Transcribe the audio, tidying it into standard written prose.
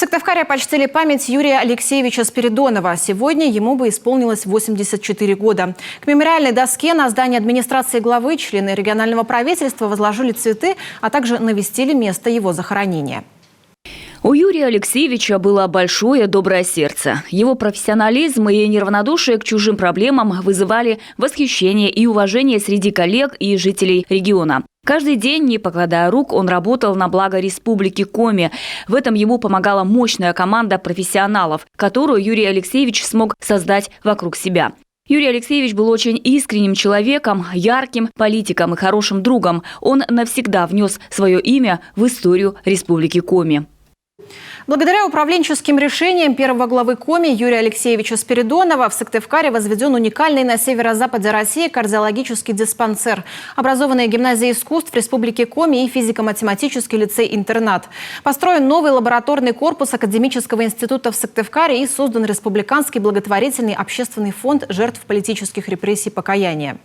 Сыктывкаре почтили память Юрия Алексеевича Спиридонова. Сегодня ему бы исполнилось 84 года. К мемориальной доске на здании администрации главы члены регионального правительства возложили цветы, а также навестили место его захоронения. У Юрия Алексеевича было большое доброе сердце. Его профессионализм и неравнодушие к чужим проблемам вызывали восхищение и уважение среди коллег и жителей региона. Каждый день, не покладая рук, он работал на благо Республики Коми. В этом ему помогала мощная команда профессионалов, которую Юрий Алексеевич смог создать вокруг себя. Юрий Алексеевич был очень искренним человеком, ярким политиком и хорошим другом. Он навсегда внес свое имя в историю Республики Коми. Благодаря управленческим решениям первого главы Коми Юрия Алексеевича Спиридонова в Сыктывкаре возведен уникальный на северо-западе России кардиологический диспансер, образованная гимназия искусств Республики Коми и физико-математический лицей-интернат. Построен новый лабораторный корпус Академического института в Сыктывкаре и создан Республиканский благотворительный общественный фонд жертв политических репрессий «Покаяние».